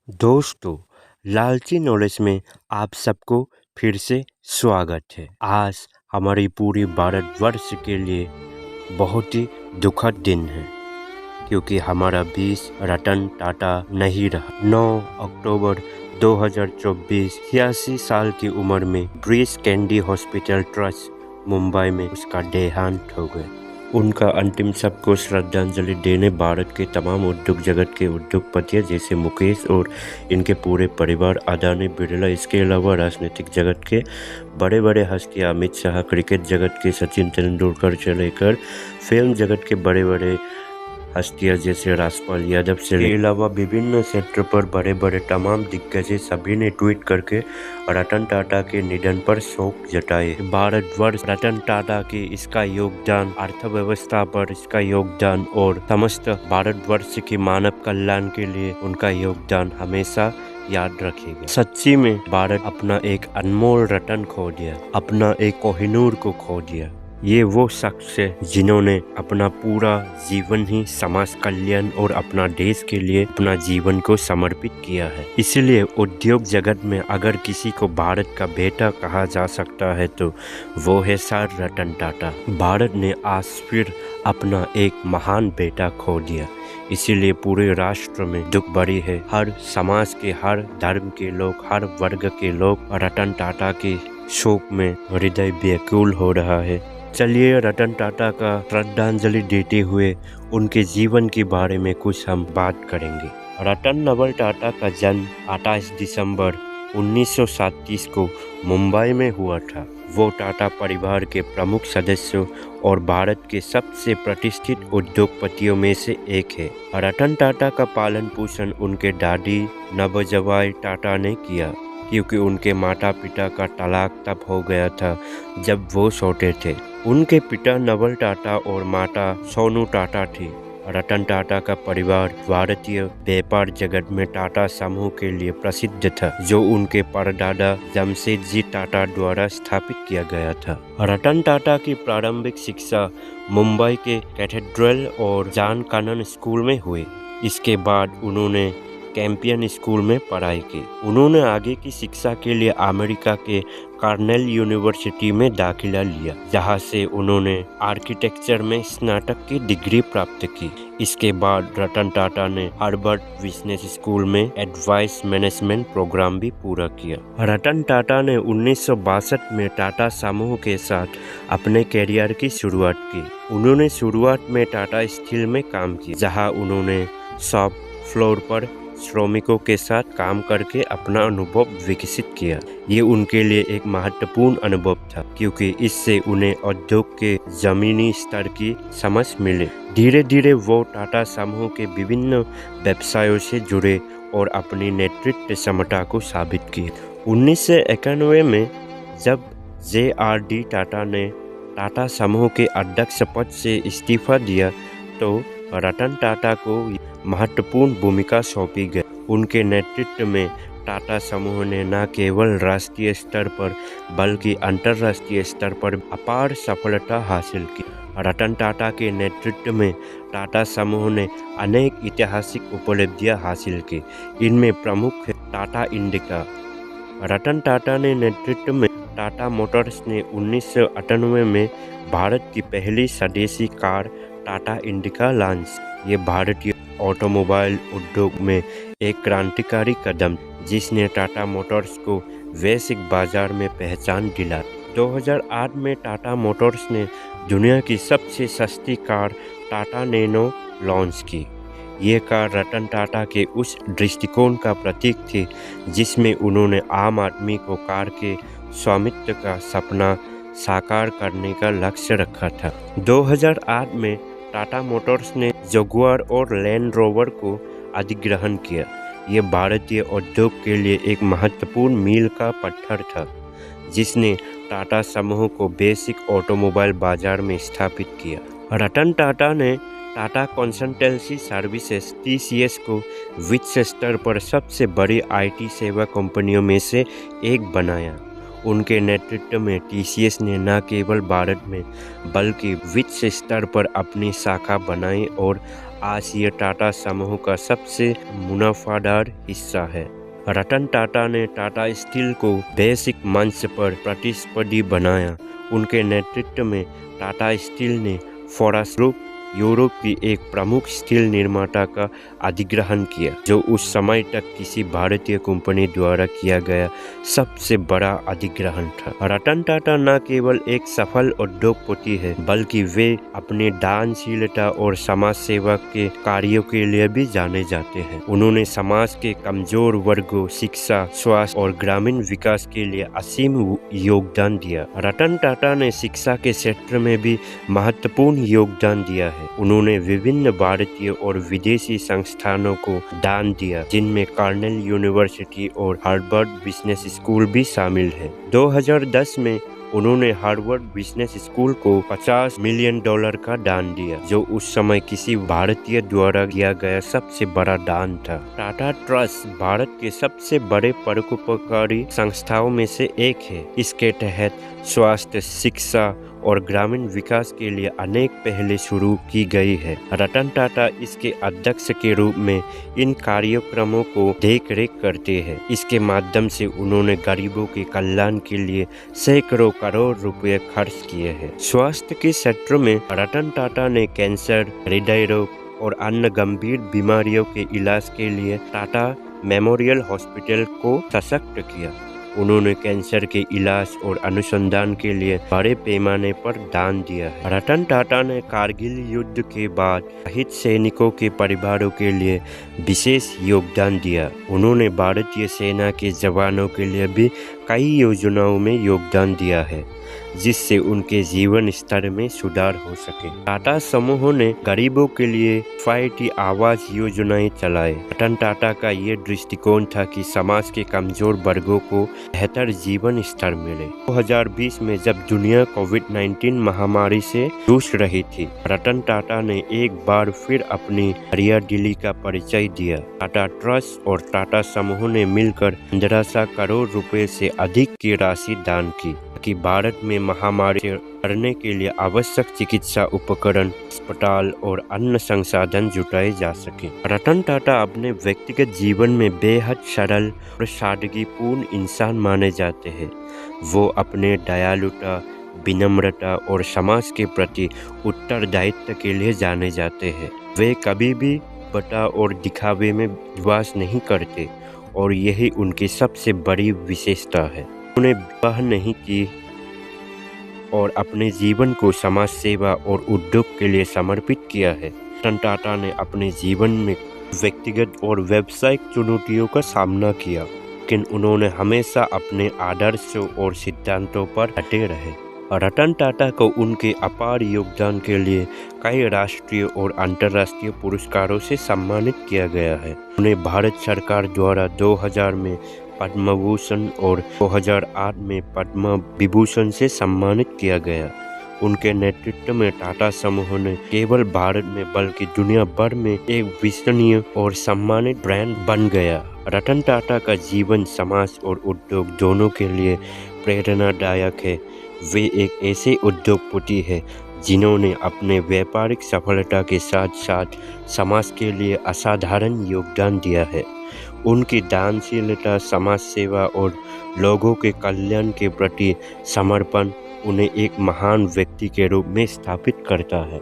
दोस्तों, लालची नॉलेज में आप सबको फिर से स्वागत है। आज हमारी पूरी भारतवर्ष के लिए बहुत ही दुखद दिन है क्योंकि हमारा 20 रतन टाटा नहीं रहा। 9 अक्टूबर 2024 86 साल की उम्र में breach candy hospital trust Mumbai में उसका देहांत हो गया। उनका अंतिम सबको श्रद्धांजलि देने भारत के तमाम उद्योग जगत के उद्योगपति जैसे मुकेश और इनके पूरे परिवार, अदानी, बिरला, इसके अलावा राजनीतिक जगत के बड़े बड़े हस्तियां अमित शाह, क्रिकेट जगत के सचिन तेंदुलकर से लेकर फिल्म जगत के बड़े बड़े हस्तियां जैसे राजपाल यादव से अलावा विभिन्न क्षेत्र पर बड़े बड़े तमाम दिग्गज सभी ने ट्वीट करके रतन टाटा के निधन पर शोक जताए। भारतवर्ष रतन टाटा के इसका योगदान, अर्थव्यवस्था पर इसका योगदान और समस्त भारतवर्ष के मानव कल्याण के लिए उनका योगदान हमेशा याद रखेगा। सच्ची में भारत अपना एक अनमोल रतन खो दिया, अपना एक कोहिनूर को खो दिया। ये वो शख्स है जिन्होंने अपना पूरा जीवन ही समाज कल्याण और अपना देश के लिए अपना जीवन को समर्पित किया है। इसलिए उद्योग जगत में अगर किसी को भारत का बेटा कहा जा सकता है तो वो है सर रतन टाटा। भारत ने आज फिर अपना एक महान बेटा खो दिया, इसीलिए पूरे राष्ट्र में दुख भरी है। हर समाज के, हर धर्म के लोग, हर वर्ग के लोग रतन टाटा के शोक में हृदय व्याकुल हो रहा है। चलिए रतन टाटा का श्रद्धांजलि देते हुए उनके जीवन के बारे में कुछ हम बात करेंगे। रतन नवल टाटा का जन्म 28 दिसंबर 1937 को मुंबई में हुआ था। वो टाटा परिवार के प्रमुख सदस्यों और भारत के सबसे प्रतिष्ठित उद्योगपतियों में से एक है। रतन टाटा का पालन पोषण उनके दादी नबजवाई टाटा ने किया क्योंकि उनके माता पिता का तलाक तब हो गया था जब वो छोटे थे। उनके पिता नवल टाटा और माता सोनू टाटा थी। रतन टाटा का परिवार भारतीय व्यापार जगत में टाटा समूह के लिए प्रसिद्ध था, जो उनके परदादा जमशेदजी टाटा द्वारा स्थापित किया गया था। रतन टाटा की प्रारंभिक शिक्षा मुंबई के कैथेड्रल और जॉन कनन स्कूल में हुई। इसके बाद उन्होंने कैंपियन स्कूल में पढ़ाई की। उन्होंने आगे की शिक्षा के लिए अमेरिका के कार्नेल यूनिवर्सिटी में दाखिला लिया, जहां से उन्होंने आर्किटेक्चर में स्नातक की डिग्री प्राप्त की। इसके बाद रतन टाटा ने हार्वर्ड बिजनेस स्कूल में एडवाइस मैनेजमेंट प्रोग्राम भी पूरा किया। रतन टाटा ने 1962 में टाटा समूह के साथ अपने कैरियर की शुरुआत की। उन्होंने शुरुआत में टाटा स्टील में काम किया, जहाँ उन्होंने शॉप फ्लोर पर श्रमिकों के साथ काम करके अपना अनुभव विकसित किया। ये उनके लिए एक महत्वपूर्ण अनुभव था क्योंकि इससे उन्हें उद्योग के जमीनी स्तर की समझ मिली। धीरे धीरे वो टाटा समूह के विभिन्न व्यवसायों से जुड़े और अपनी नेतृत्व क्षमता को साबित की। 1991 में जब JRD टाटा ने टाटा समूह के अध्यक्ष पद से इस्तीफा दिया तो रतन टाटा को महत्वपूर्ण भूमिका सौंपी गई। उनके नेतृत्व में टाटा समूह ने न केवल राष्ट्रीय स्तर पर बल्कि अंतर्राष्ट्रीय स्तर पर अपार सफलता हासिल की। रतन टाटा के नेतृत्व में टाटा समूह ने अनेक ऐतिहासिक उपलब्धियां हासिल की। इनमें प्रमुख है टाटा इंडिका। रतन टाटा ने नेतृत्व में टाटा मोटर्स ने 1998 में भारत की पहली स्वदेशी कार टाटा इंडिका लॉन्च। ये भारतीय ऑटोमोबाइल उद्योग में एक क्रांतिकारी कदम, जिसने टाटा मोटर्स को वैश्विक बाजार में पहचान दिलाई। 2008 में टाटा मोटर्स ने दुनिया की सबसे सस्ती कार टाटा नैनो लॉन्च की। ये कार रतन टाटा के उस दृष्टिकोण का प्रतीक थी जिसमें उन्होंने आम आदमी को कार के स्वामित्व का सपना साकार करने का लक्ष्य रखा था। 2008 में टाटा मोटर्स ने जगुआर और लैंड रोवर को अधिग्रहण किया। ये भारतीय उद्योग के लिए एक महत्वपूर्ण मील का पत्थर था, जिसने टाटा समूह को बेसिक ऑटोमोबाइल बाजार में स्थापित किया। रतन टाटा ने टाटा कंसल्टेंसी सर्विसेज TCS को विश्व स्तर पर सबसे बड़ी IT सेवा कंपनियों में से एक बनाया। उनके नेतृत्व में TCS ने न केवल भारत में बल्कि विश्व स्तर पर अपनी शाखा बनाई और आज ये टाटा समूह का सबसे मुनाफादार हिस्सा है। रतन टाटा ने टाटा स्टील को वैश्विक मंच पर प्रतिस्पर्धी बनाया। उनके नेतृत्व में टाटा स्टील ने फलस्वरूप यूरोप की एक प्रमुख स्टील निर्माता का अधिग्रहण किया, जो उस समय तक किसी भारतीय कंपनी द्वारा किया गया सबसे बड़ा अधिग्रहण था। रतन टाटा न केवल एक सफल उद्योगपति है, बल्कि वे अपने दानशीलता और समाज सेवा के कार्यों के लिए भी जाने जाते हैं। उन्होंने समाज के कमजोर वर्गों, शिक्षा, स्वास्थ्य और ग्रामीण विकास के लिए असीम योगदान दिया। रतन टाटा ने शिक्षा के क्षेत्र में भी महत्वपूर्ण योगदान दिया है। उन्होंने विभिन्न भारतीय और विदेशी संस्थानों को दान दिया, जिनमें कार्नेल यूनिवर्सिटी और हार्वर्ड बिजनेस स्कूल भी शामिल है। 2010 में उन्होंने हार्वर्ड बिजनेस स्कूल को $50 मिलियन का दान दिया, जो उस समय किसी भारतीय द्वारा किया गया सबसे बड़ा दान था। टाटा ट्रस्ट भारत के सबसे बड़े परोपकारी संस्थाओं में से एक है। इसके तहत स्वास्थ्य, शिक्षा और ग्रामीण विकास के लिए अनेक पहले शुरू की गई है। रतन टाटा इसके अध्यक्ष के रूप में इन कार्यक्रमों को देखरेख करते हैं। इसके माध्यम से उन्होंने गरीबों के कल्याण के लिए सैकड़ों करोड़ रुपए खर्च किए हैं। स्वास्थ्य के क्षेत्र में रतन टाटा ने कैंसर, हृदय रोग और अन्य गंभीर बीमारियों के इलाज के लिए टाटा मेमोरियल हॉस्पिटल को सशक्त किया। उन्होंने कैंसर के इलाज और अनुसंधान के लिए बड़े पैमाने पर दान दिया है। रतन टाटा ने कारगिल युद्ध के बाद शहीद सैनिकों के परिवारों के लिए विशेष योगदान दिया। उन्होंने भारतीय सेना के जवानों के लिए भी कई योजनाओं में योगदान दिया है, जिससे उनके जीवन स्तर में सुधार हो सके। टाटा समूह ने गरीबों के लिए किफायती आवास योजनाएं चलाए। रतन टाटा का ये दृष्टिकोण था कि समाज के कमजोर वर्गों को बेहतर जीवन स्तर मिले। 2020 में जब दुनिया कोविड-19 महामारी से जूझ रही थी, रतन टाटा ने एक बार फिर अपनी हरियादिली का परिचय दिया। टाटा ट्रस्ट और टाटा समूह ने मिलकर 1500 करोड़ रुपए से अधिक की राशि दान की, कि भारत में महामारी से लड़ने के लिए आवश्यक चिकित्सा उपकरण, अस्पताल और अन्य संसाधन जुटाए जा सके। रतन टाटा अपने व्यक्तिगत जीवन में बेहद सरल और सादगीपूर्ण इंसान माने जाते हैं। वो अपने दयालुता, विनम्रता और समाज के प्रति उत्तरदायित्व के लिए जाने जाते हैं। वे कभी भी बता और दिखावे में विश्वास नहीं करते, और यही उनकी सबसे बड़ी विशेषता है। उन्होंने विवाह नहीं की और अपने जीवन को समाज सेवा और उद्योग के लिए समर्पित किया है। रतन टाटा ने अपने जीवन में व्यक्तिगत और व्यावसायिक चुनौतियों का सामना किया, लेकिन उन्होंने हमेशा अपने आदर्शों और सिद्धांतों पर डटे रहे। रतन टाटा को उनके अपार योगदान के लिए कई राष्ट्रीय और अंतर्राष्ट्रीय पुरस्कारों से सम्मानित किया गया है। उन्हें भारत सरकार द्वारा 2000 में पद्म भूषण और 2008 में पद्म विभूषण से सम्मानित किया गया। उनके नेतृत्व में टाटा समूह ने केवल भारत में बल्कि दुनिया भर में एक विश्वसनीय और सम्मानित ब्रांड बन गया। रतन टाटा का जीवन समाज और उद्योग दोनों के लिए प्रेरणादायक है। वे एक ऐसे उद्योगपति हैं जिन्होंने अपने व्यापारिक सफलता के साथ साथ समाज के लिए असाधारण योगदान दिया है। उनकी दानशीलता, समाज सेवा और लोगों के कल्याण के प्रति समर्पण उन्हें एक महान व्यक्ति के रूप में स्थापित करता है।